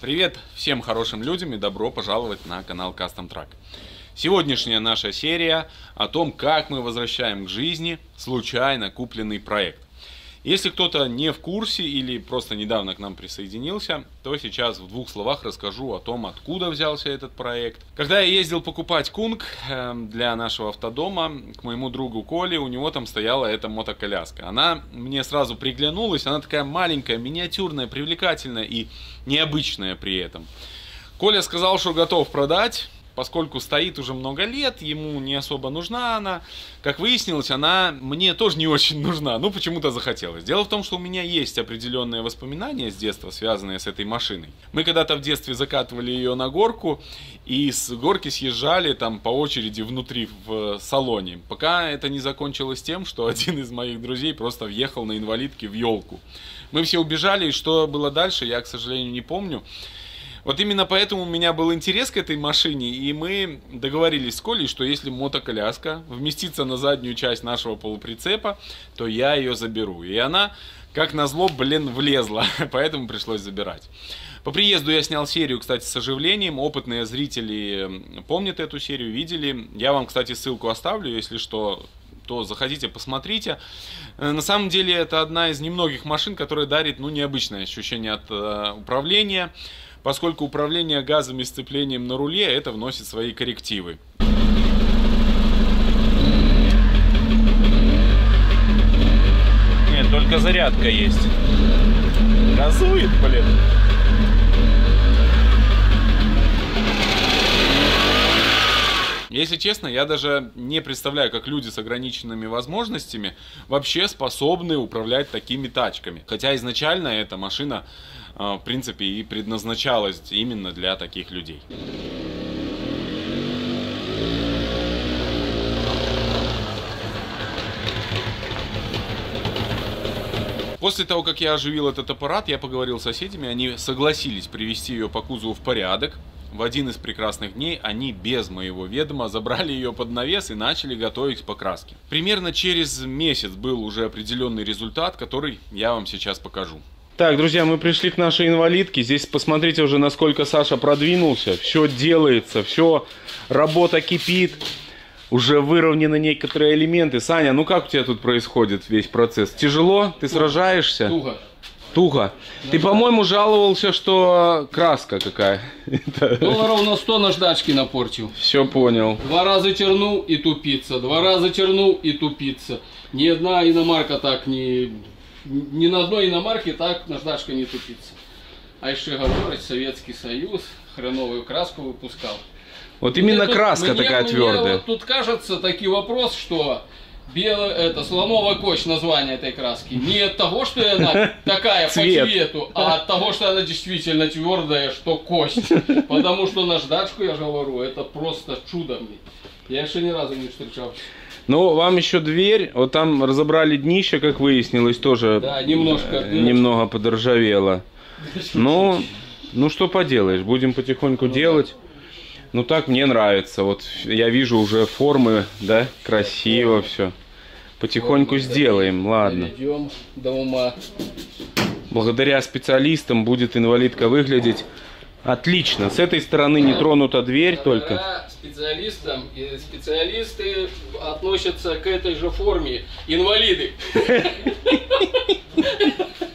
Привет всем хорошим людям и добро пожаловать на канал Custom Truck. Сегодняшняя наша серия о том, как мы возвращаем к жизни случайно купленный проект. Если кто-то не в курсе или просто недавно к нам присоединился, то сейчас в двух словах расскажу о том, откуда взялся этот проект. Когда я ездил покупать кунг для нашего автодома к моему другу Коле, у него там стояла эта мотоколяска. Она мне сразу приглянулась, она такая маленькая, миниатюрная, привлекательная и необычная при этом. Коля сказал, что готов продать. Поскольку стоит уже много лет, ему не особо нужна она. Как выяснилось, она мне тоже не очень нужна. Ну, почему-то захотелось. Дело в том, что у меня есть определенные воспоминания с детства, связанные с этой машиной. Мы когда-то в детстве закатывали ее на горку и с горки съезжали там по очереди внутри в салоне. Пока это не закончилось тем, что один из моих друзей просто въехал на инвалидке в елку. Мы все убежали, и что было дальше, я, к сожалению, не помню. Вот именно поэтому у меня был интерес к этой машине, и мы договорились с Колей, что если мотоколяска вместится на заднюю часть нашего полуприцепа, то я ее заберу. И она, как назло, влезла, поэтому пришлось забирать. По приезду я снял серию, кстати, с оживлением. Опытные зрители помнят эту серию, видели. Я вам, кстати, ссылку оставлю, если что, то заходите, посмотрите. На самом деле это одна из немногих машин, которая дарит необычное ощущение от управления. Поскольку управление газом и сцеплением на руле, это вносит свои коррективы. Нет, только зарядка есть. Газует, блин. Если честно, я даже не представляю, как люди с ограниченными возможностями вообще способны управлять такими тачками. Хотя изначально эта машина, в принципе, и предназначалась именно для таких людей. После того, как я оживил этот аппарат, я поговорил с соседями, они согласились привести ее по кузову в порядок. В один из прекрасных дней они без моего ведома забрали ее под навес и начали готовить к покраске. Примерно через месяц был уже определенный результат, который я вам сейчас покажу. Так, друзья, мы пришли к нашей инвалидке. Здесь посмотрите уже, насколько Саша продвинулся. Все делается, все, работа кипит. Уже выровнены некоторые элементы. Саня, ну как у тебя тут происходит весь процесс? Тяжело? Ты сражаешься? Туго. Туго. Ты, по-моему, жаловался, что краска какая. Долларов на 100 наждачки напортил. Все понял. 2 раза чернул и тупица. 2 раза чернул и тупица. Ни одна иномарка так ни на одной иномарке так наждачка не тупится. А еще говорить, Советский Союз хреновую краску выпускал. Вот именно краска такая твердая. Мне вот тут кажется такой вопрос, что слоновая кость название этой краски. Не от того, что она такая по цвету, а от того, что она действительно твердая, что кость. Потому что наждачку, я же говорю, это просто чудо мне. Я еще ни разу не встречал. Ну, вам еще дверь, вот там разобрали днище, как выяснилось, тоже да, немного подоржавело. Ну, что поделаешь, будем потихоньку делать. Ну, так мне нравится. Вот я вижу уже формы, да, красиво все. Потихоньку сделаем, ладно. Идем до ума. Благодаря специалистам будет инвалидка выглядеть отлично. С этой стороны не тронута дверь только. Специалистам, и специалисты относятся к этой же форме. Инвалиды.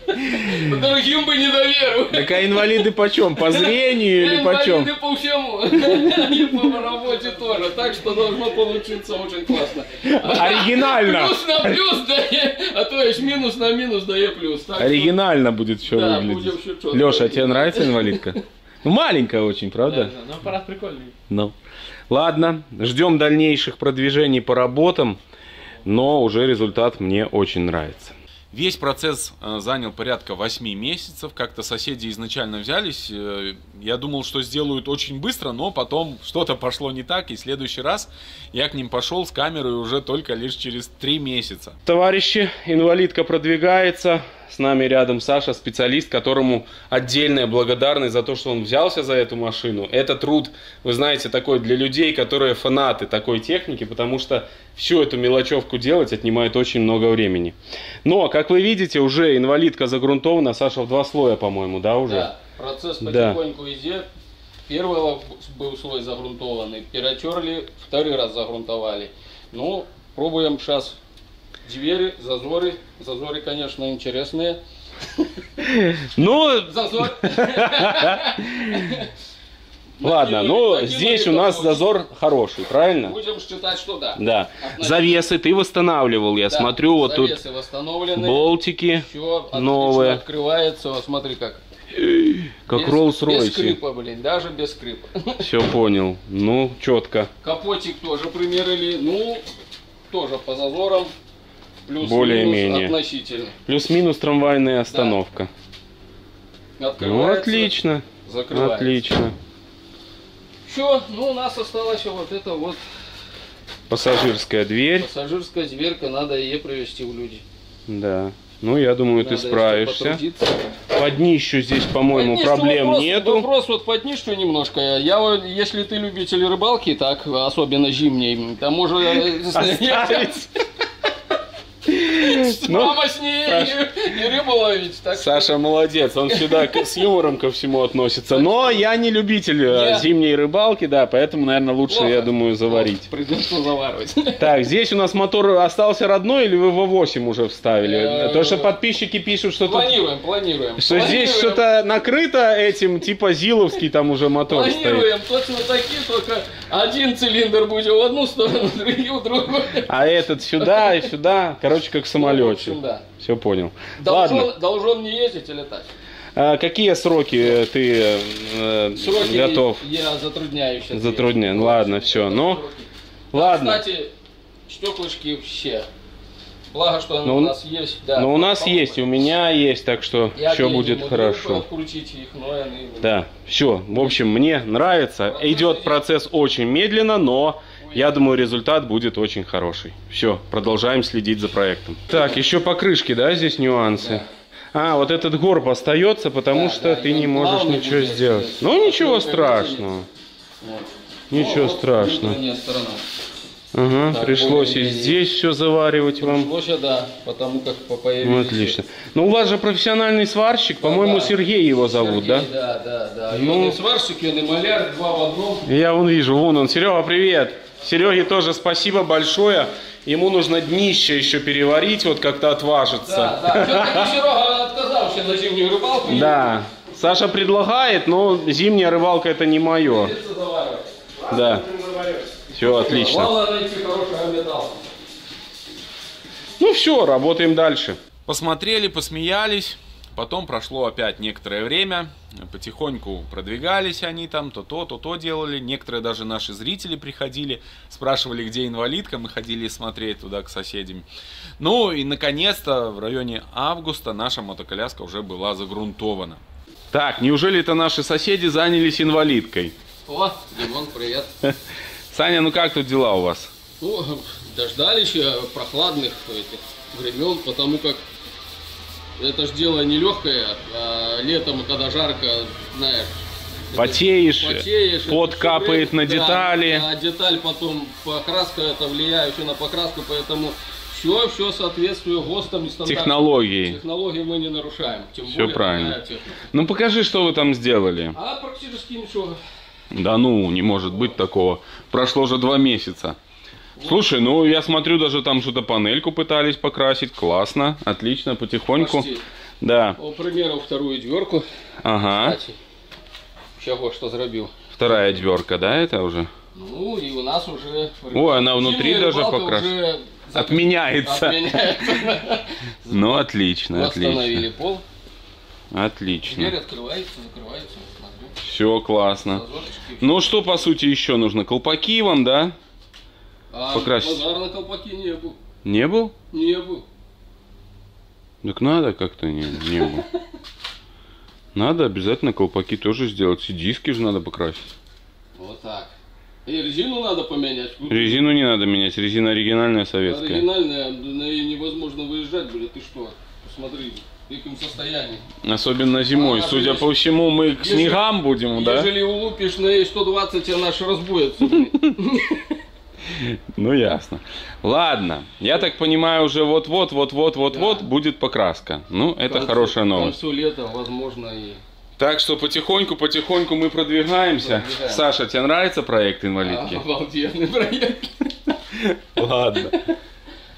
Другим бы не доверил. Так а инвалиды почем? По зрению или почем? Инвалиды по всему. И по работе тоже. Так что должно получиться очень классно. Оригинально. Плюс на плюс дает, а то есть минус на минус дает плюс. Оригинально будет все выглядеть. Леша, тебе нравится инвалидка? Ну, маленькая очень, правда? Да, но аппарат прикольный. Ну. Ладно, ждем дальнейших продвижений по работам, но уже результат мне очень нравится. Весь процесс занял порядка 8 месяцев. Как-то соседи изначально взялись. Я думал, что сделают очень быстро, но потом что-то пошло не так. И в следующий раз я к ним пошел с камерой уже только лишь через 3 месяца. Товарищи, инвалидка продвигается. С нами рядом Саша, специалист, которому отдельная благодарность за то, что он взялся за эту машину. Это труд, вы знаете, такой для людей, которые фанаты такой техники, потому что всю эту мелочевку делать отнимает очень много времени. Но, как вы видите, уже инвалидка загрунтована. Саша, в 2 слоя, по-моему, да, уже? Да, процесс потихоньку идет. Первый был слой загрунтованный, перетерли, 2-й раз загрунтовали. Ну, пробуем сейчас. Двери, зазоры. Зазоры, конечно, интересные. Ну... Зазор. Ладно, ну здесь у нас зазор хороший, правильно? Будем считать, что да. Да. Завесы ты восстанавливал, я смотрю, вот тут болтики новые. Открывается, вот смотри как. Как Rolls-Royce. Без скрипа, блин, даже без скрипа. Все понял, ну четко. Капотик тоже примерили, ну, тоже по зазорам. Более-менее. Относительно. Плюс-минус трамвайная остановка. Да. Ну, отлично. Закрывается. Отлично. Все, ну у нас осталось вот это вот. Пассажирская дверь. Пассажирская дверка, надо ее привести в люди. Да. Ну, я думаю, надо ты справишься. потрудиться. Под днищу здесь, по-моему, проблем нету. Вопрос вот под днищу немножко. Если ты любитель рыбалки, так, особенно зимней, то можно оставить. Мама с ней и рыбу ловить. Саша молодец, он всегда с юмором ко всему относится. Но я не любитель зимней рыбалки, да, поэтому, наверное, лучше, я думаю, заварить. Придется заваривать. Так, здесь у нас мотор остался родной или вы в 8 уже вставили? То, что подписчики пишут, что Планируем. Что здесь что-то накрыто этим, типа Зиловский там уже мотор стоит. Планируем, точно такие, только один цилиндр будет в одну сторону, другой в другую. А этот сюда и сюда. Короче, как в самолете. Ну, в общем, да. Все понял. Должен не ездить и летать. Какие сроки ты Сроки готов? Я затрудняю сейчас. Затрудняю. Ладно, все. Ну, ладно. Кстати, стеклышки все. Благо, что они у нас есть. Да, но у нас есть, и у меня есть, так что все будет хорошо. Открутить их, но они... Да, все. В общем, мне нравится. Идет процесс очень медленно, но я думаю, результат будет очень хороший. Все, продолжаем следить за проектом. Так, еще покрышки, да, здесь нюансы? Да. Вот этот горб остается, потому что ты не можешь ничего сделать. Ну, ничего страшного. Ничего страшного. Ага, так, пришлось и здесь все заваривать вам. Пришлось, да, потому как появились... Ну, отлично. Ну, у вас же профессиональный сварщик, по-моему, Сергей его зовут, Сергей, да? Да. И он и сварщик, и он и маляр, 2 в одном. Я вон вижу, вон он. Серега, привет. Сереге тоже спасибо большое. Ему нужно днище еще переварить, вот как-то отважиться. Да. Все-таки Серега отказался на зимнюю рыбалку. Да. Саша предлагает, но зимняя рыбалка это не мое. Да. Все отлично. Главное найти хороший металл. Ну все, работаем дальше. Посмотрели, посмеялись. Потом прошло опять некоторое время. Потихоньку продвигались они там, то делали. Некоторые даже наши зрители приходили, спрашивали, где инвалидка. Мы ходили смотреть туда к соседям. Ну и наконец-то в районе августа наша мотоколяска уже была загрунтована. Так, неужели это наши соседи занялись инвалидкой? О, Димон, привет. Саня, ну как тут дела у вас? Ну, дождались прохладных времен, потому как это ж дело нелегкое, а летом, когда жарко, знаешь, потеешь, пот капает на детали. А деталь потом, покраска это влияет еще на покраску, поэтому все соответствует ГОСТам и стандартам. Технологии мы не нарушаем. Тем все более, правильно. Ну покажи, что вы там сделали. А практически ничего. Да ну, не может быть такого. Прошло же 2 месяца. Слушай, ну я смотрю, даже там что-то панельку пытались покрасить. Классно, отлично, потихоньку. Почти. Да. К примеру, вторую дверку. Ага. Кстати, чего что сделал. Вторая дверка, да, это уже? Ну и у нас уже... Ой, она внутри даже покрасена. Отменяется. Ну, отлично, отлично. Восстановили пол. Отлично. Дверь открывается, закрывается. Все классно. Ну что, по сути, еще нужно? Колпаки вам, да? Покрасить. Базар на колпаки не был. Не был? Не был. Так надо как-то не был. Надо обязательно колпаки тоже сделать. И диски же надо покрасить. Вот так. И резину надо поменять. Резину не надо менять. Резина оригинальная советская. Оригинальная, на ней невозможно выезжать, блин. Ты что? Посмотри. в каком состоянии. Особенно зимой. Судя по всему, мы к снегам будем, да? Ежели улупишь на 120, она аж разбудит. Ну ясно. Ладно, я так понимаю, уже вот-вот будет покраска. Ну, это хорошая новость. К концу лета, возможно, и... Так что потихоньку мы продвигаемся. Саша, тебе нравится проект инвалидки? Обалденный проект. Ладно.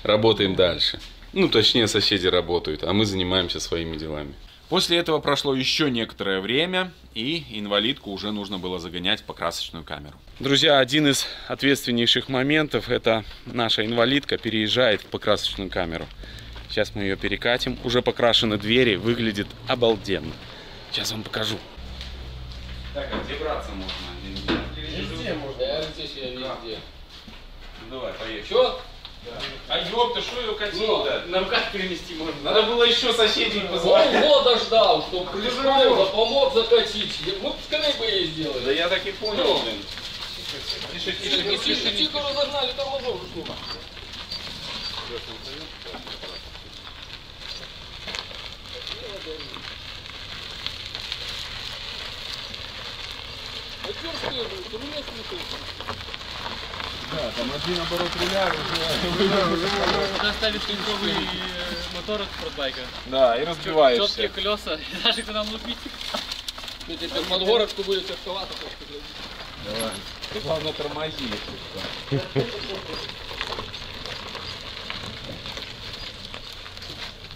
Работаем дальше. Ну, точнее, соседи работают, а мы занимаемся своими делами. После этого прошло еще некоторое время, и инвалидку уже нужно было загонять в покрасочную камеру. Друзья, один из ответственнейших моментов — это наша инвалидка переезжает в покрасочную камеру. Сейчас мы ее перекатим. Уже покрашены двери, выглядит обалденно. Сейчас вам покажу. Так, а где браться можно? Везде можно. Я здесь, я везде. Ну, давай, поехали. Чё? Да. А ёпта, что ее катить-то? Нам как перенести можно? Надо было еще соседей позвать. Полгода ждал, что пришел, помог закатить. Мы скорее бы ей сделали. Да я так и понял, блин. Тихо разогнали, тормозов ушло. Да, там один оборот руля Когда ставишь линковый мотор от спортбайка. Да, и разбиваешься. Четкие колеса, даже когда нам лупить. Ну теперь под город, что будет тяжковато. Давай. Ты главное тормози, если что.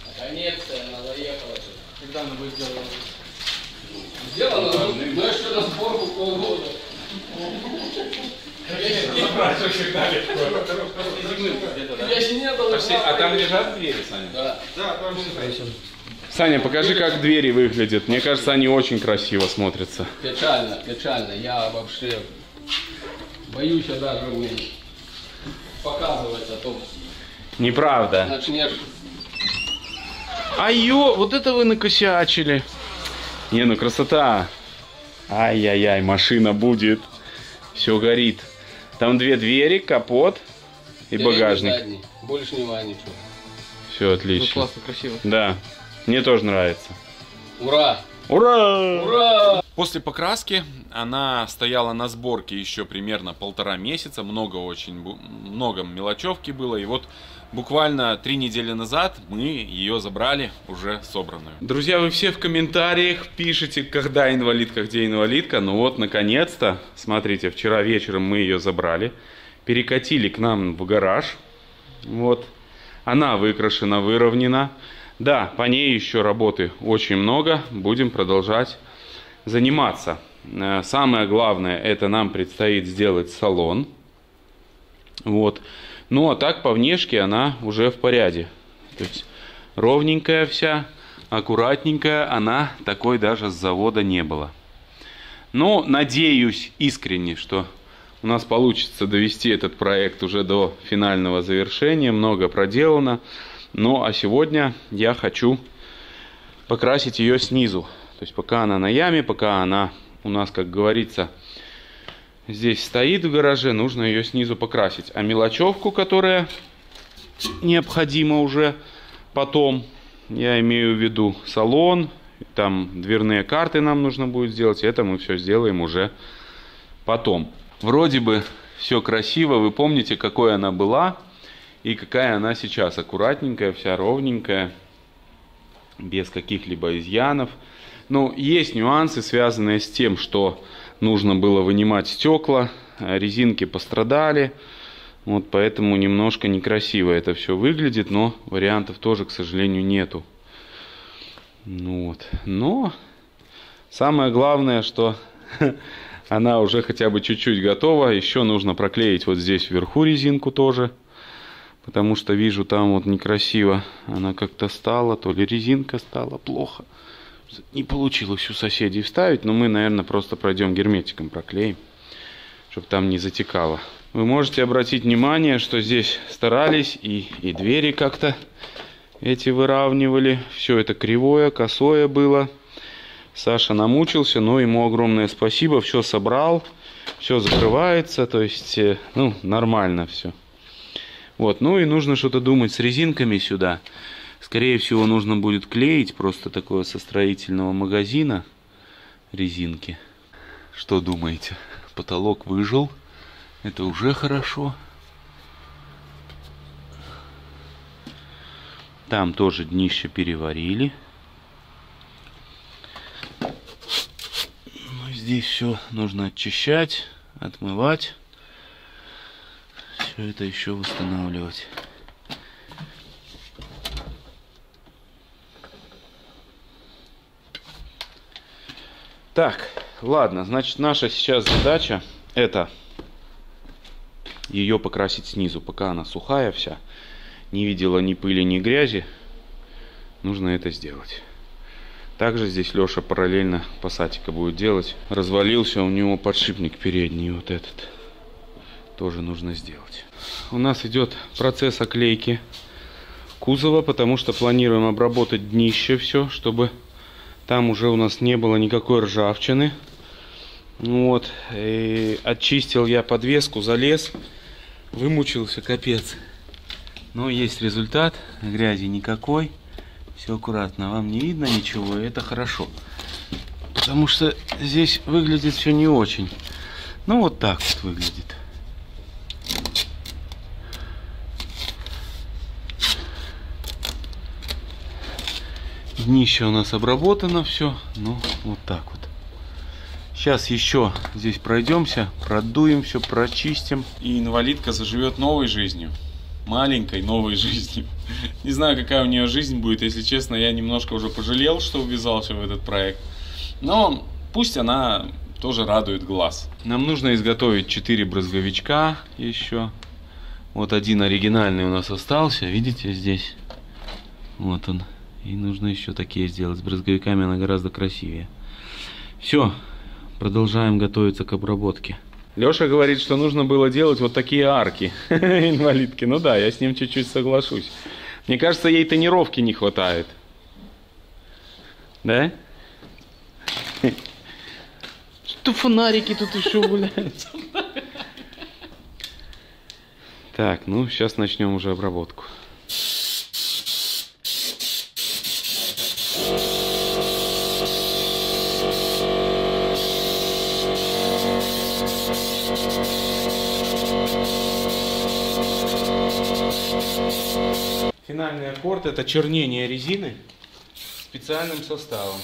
Наконец-то она заехала. Когда она будет сделана? Сделано, но еще на сборку полгода. Я же не был. А там лежат двери, Саня? Да. Саня, покажи, как двери выглядят. Мне кажется, они очень красиво смотрятся. Печально, печально. Я вообще боюсь даже показывать, а то Неправда. начнешь. Ай-ё, вот это вы накосячили. Не, ну красота. Ай-яй-яй, машина будет. Все горит. Там две двери, капот и багажник. Задний. Больше внимания ничего. Все отлично. Ну классно, красиво. Да, мне тоже нравится. Ура! Ура! Ура! После покраски она стояла на сборке еще примерно 1,5 месяца. Много мелочевки было. И вот буквально 3 недели назад мы ее забрали уже собранную. Друзья, вы все в комментариях пишете, когда инвалидка, где инвалидка. Ну вот, наконец-то, смотрите, вчера вечером мы ее забрали. Перекатили к нам в гараж. Вот. Она выкрашена, выровнена. Да, по ней еще работы очень много. Будем продолжать заниматься. Самое главное, это нам предстоит сделать салон. Вот. Ну, а так, по внешке она уже в порядке. То есть, ровненькая вся, аккуратненькая. Она такой даже с завода не была. Но надеюсь искренне, что у нас получится довести этот проект уже до финального завершения. Много проделано. Ну, а сегодня я хочу покрасить ее снизу. То есть, пока она на яме, пока она у нас, как говорится, здесь стоит в гараже, нужно ее снизу покрасить. А мелочевку, которая необходима уже потом, я имею в виду салон, там дверные карты нам нужно будет сделать. Это мы все сделаем уже потом. Вроде бы все красиво. Вы помните, какой она была и какая она сейчас. Аккуратненькая, вся ровненькая, без каких-либо изъянов. Но есть нюансы, связанные с тем, что нужно было вынимать стекла, резинки пострадали. Вот поэтому немножко некрасиво это все выглядит, но вариантов тоже, к сожалению, нету. Ну вот. Но самое главное, что она уже хотя бы чуть-чуть готова. Еще нужно проклеить вот здесь вверху резинку тоже. Потому что вижу, там вот некрасиво она как-то стала, то ли резинка стала плохо. Не получилось у соседей вставить, но мы, наверное, просто пройдем герметиком, проклеим, чтобы там не затекало. Вы можете обратить внимание, что здесь старались и двери как-то эти выравнивали. Все это кривое, косое было. Саша намучился, но ему огромное спасибо. Все собрал, все закрывается, то есть, ну, нормально все. Вот, ну и нужно что-то думать с резинками сюда. К Скорее всего, нужно будет клеить просто такое со строительного магазина резинки. Что думаете? Потолок выжил. Это уже хорошо. Там тоже днище переварили. Ну, здесь все нужно очищать, отмывать. Все это еще восстанавливать. Так, ладно, значит, наша сейчас задача это ее покрасить снизу, пока она сухая вся, не видела ни пыли, ни грязи. Нужно это сделать. Также здесь Леша параллельно пассатика будет делать. Развалился у него подшипник передний, вот этот. Тоже нужно сделать. У нас идет процесс оклейки кузова, потому что планируем обработать днище все, чтобы там уже у нас не было никакой ржавчины. Вот. И очистил я подвеску, залез. Вымучился, капец. Но есть результат. Грязи никакой. Все аккуратно. Вам не видно ничего, и это хорошо. Потому что здесь выглядит все не очень. Ну, вот так вот выглядит. Днище у нас обработано все. Ну, вот так вот. Сейчас еще здесь пройдемся, продуем все, прочистим. И инвалидка заживет новой жизнью. Маленькой новой жизнью. Не знаю, какая у нее жизнь будет. Если честно, я немножко уже пожалел, что ввязался в этот проект. Но пусть она тоже радует глаз. Нам нужно изготовить 4 брызговичка еще. Вот один оригинальный у нас остался. Видите, здесь. Вот он. И нужно еще такие сделать. С брызговиками она гораздо красивее. Все. Продолжаем готовиться к обработке. Леша говорит, что нужно было делать вот такие арки инвалидки. Ну да, я с ним чуть-чуть соглашусь. Мне кажется, ей тонировки не хватает. Да? Что фонарики тут еще гуляют? Так, ну сейчас начнем уже обработку. Финальный аккорд — это чернение резины специальным составом.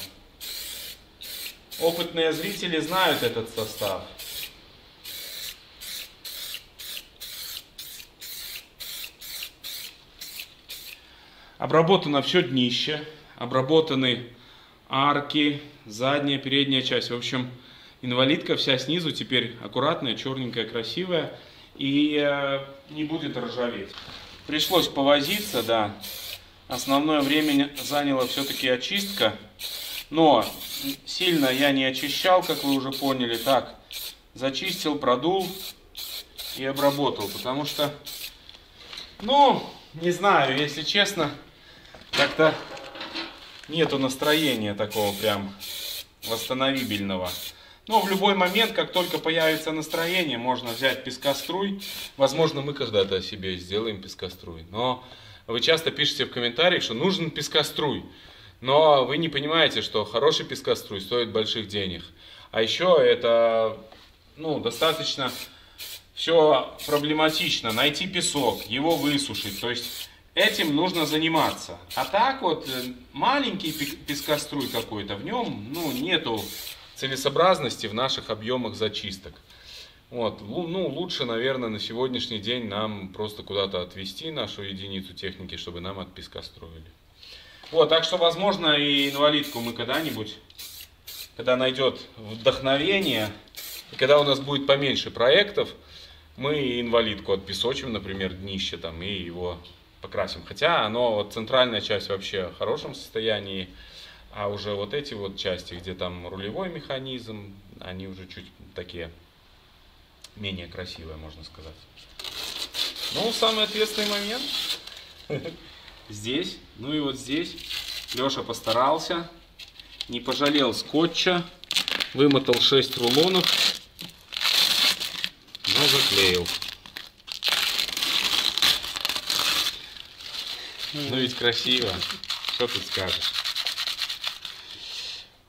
Опытные зрители знают этот состав. Обработано все днище, обработаны арки, задняя, передняя часть. В общем, инвалидка вся снизу теперь аккуратная, черненькая, красивая и не будет ржаветь. Пришлось повозиться, да. Основное время заняла все-таки очистка. Но сильно я не очищал, как вы уже поняли. Так, зачистил, продул и обработал. Потому что, ну, не знаю, если честно, как-то нету настроения такого прям восстановительного. Но в любой момент, как только появится настроение, можно взять пескоструй. Возможно, мы когда-то себе сделаем пескоструй. Но вы часто пишете в комментариях, что нужен пескоструй. Но вы не понимаете, что хороший пескоструй стоит больших денег. А еще это, ну, достаточно все проблематично. Найти песок, его высушить. То есть этим нужно заниматься. А так вот, маленький пескоструй какой-то, в нем, ну, нету целесообразности в наших объемах зачисток. Вот. Ну, лучше, наверное, на сегодняшний день нам просто куда-то отвезти нашу единицу техники, чтобы нам от песка строили. Вот, так что, возможно, и инвалидку мы когда-нибудь, когда найдет вдохновение, и когда у нас будет поменьше проектов, мы и инвалидку отпесочим, например, днище там, и его покрасим. Хотя оно, вот, центральная часть вообще в хорошем состоянии. А уже вот эти вот части, где там рулевой механизм, они уже чуть такие менее красивые, можно сказать. Ну, самый ответственный момент здесь, ну и вот здесь. Леша постарался, не пожалел скотча, вымотал 6 рулонов, но заклеил. Ну ведь красиво. Что тут скажешь?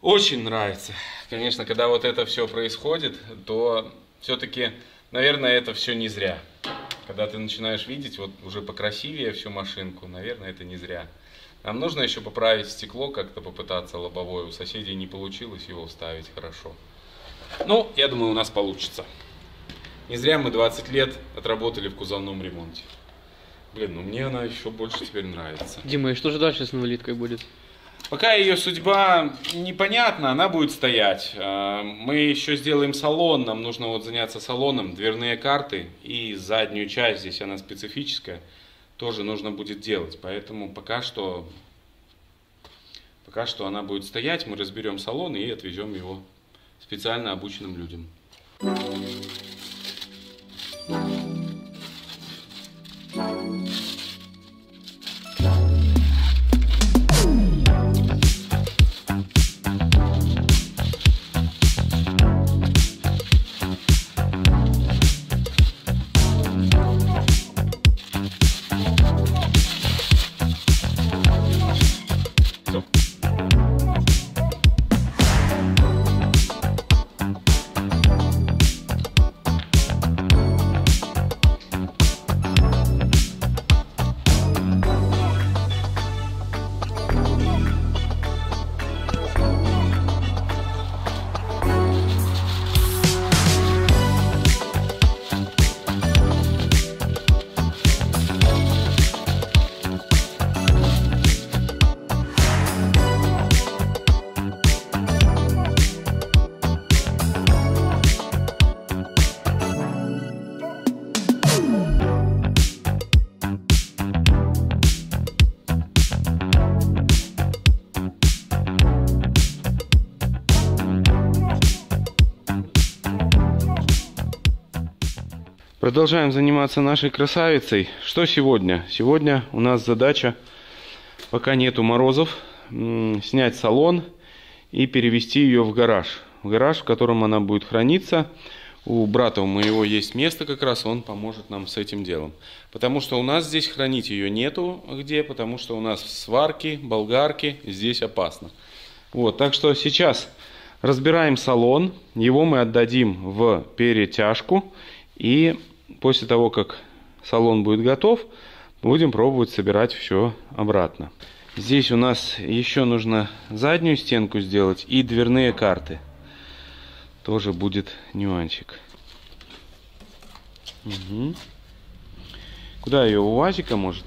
Очень нравится. Конечно, когда вот это все происходит, то все-таки, наверное, это все не зря. Когда ты начинаешь видеть вот уже покрасивее всю машинку, наверное, это не зря. Нам нужно еще поправить стекло, как-то попытаться лобовое. У соседей не получилось его вставить хорошо. Ну, я думаю, у нас получится. Не зря мы 20 лет отработали в кузовном ремонте. Блин, ну мне она еще больше теперь нравится. Дима, и что же дальше с инвалидкой будет? Пока ее судьба непонятна, она будет стоять. Мы еще сделаем салон, нам нужно вот заняться салоном, дверные карты и заднюю часть, здесь она специфическая, тоже нужно будет делать. Поэтому пока что она будет стоять, мы разберем салон и отвезем его специально обученным людям. Продолжаем заниматься нашей красавицей. Что сегодня? Сегодня у нас задача, пока нету морозов, снять салон и перевести ее в гараж. В гараж, в котором она будет храниться. У брата у моего есть место как раз, он поможет нам с этим делом. Потому что у нас здесь хранить ее нету где, потому что у нас сварки, болгарки, здесь опасно. Вот, так что сейчас разбираем салон, его мы отдадим в перетяжку и после того, как салон будет готов, будем пробовать собирать все обратно. Здесь у нас еще нужно заднюю стенку сделать и дверные карты. Тоже будет нюансик. Угу. Куда ее? У УАЗика, может?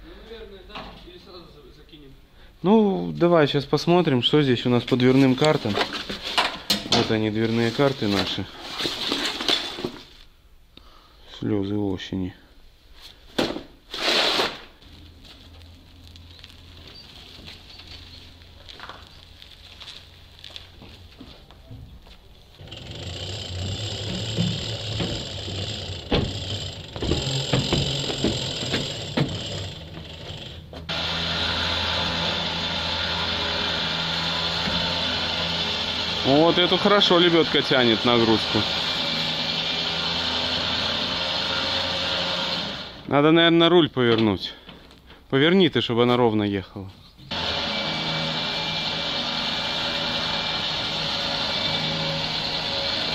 Наверное, да. Или сразу закинем. Ну, давай сейчас посмотрим, что здесь у нас по дверным картам. Вот они, дверные карты наши. Слезы осени. Вот эту хорошо лебедка тянет нагрузку. Надо, наверное, руль повернуть. Поверни ты, чтобы она ровно ехала.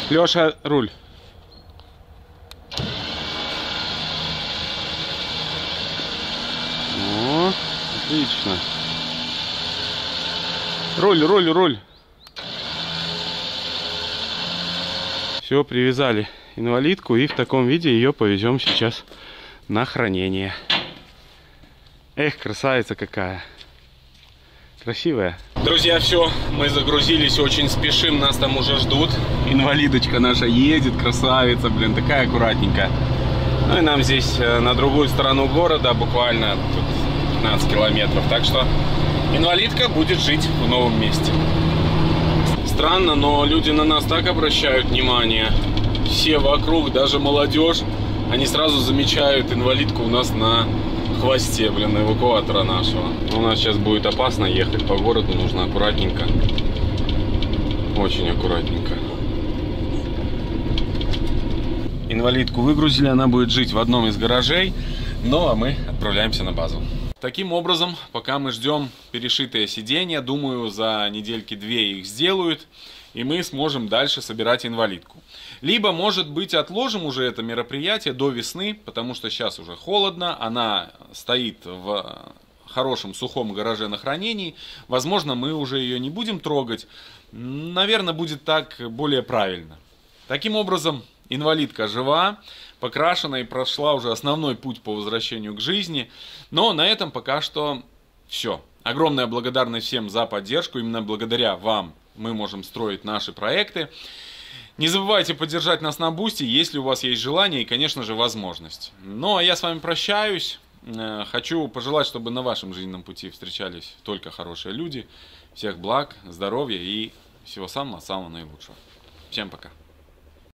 Леша, руль. О, отлично. Руль. Все, привязали инвалидку и в таком виде ее повезем сейчас на хранение. Эх, красавица какая. Красивая. Друзья, все, мы загрузились, очень спешим, нас там уже ждут. Инвалидочка наша едет, красавица, блин, такая аккуратненькая. Ну и нам здесь на другую сторону города, буквально тут 15 километров. Так что инвалидка будет жить в новом месте. Странно, но люди на нас так обращают внимание. Все вокруг, даже молодежь, они сразу замечают инвалидку у нас на хвосте, блин, эвакуатора нашего. У нас сейчас будет опасно ехать по городу, нужно аккуратненько. Очень аккуратненько. Инвалидку выгрузили, она будет жить в одном из гаражей. Ну, а мы отправляемся на базу. Таким образом, пока мы ждем перешитые сиденья, думаю, за недельки-две их сделают, и мы сможем дальше собирать инвалидку. Либо, может быть, отложим уже это мероприятие до весны, потому что сейчас уже холодно, она стоит в хорошем сухом гараже на хранении. Возможно, мы уже ее не будем трогать. Наверное, будет так более правильно. Таким образом, инвалидка жива, покрашена и прошла уже основной путь по возвращению к жизни. Но на этом пока что все. Огромная благодарность всем за поддержку. Именно благодаря вам мы можем строить наши проекты. Не забывайте поддержать нас на Бусти, если у вас есть желание и, конечно же, возможность. Ну, а я с вами прощаюсь. Хочу пожелать, чтобы на вашем жизненном пути встречались только хорошие люди. Всех благ, здоровья и всего самого-самого наилучшего. Всем пока.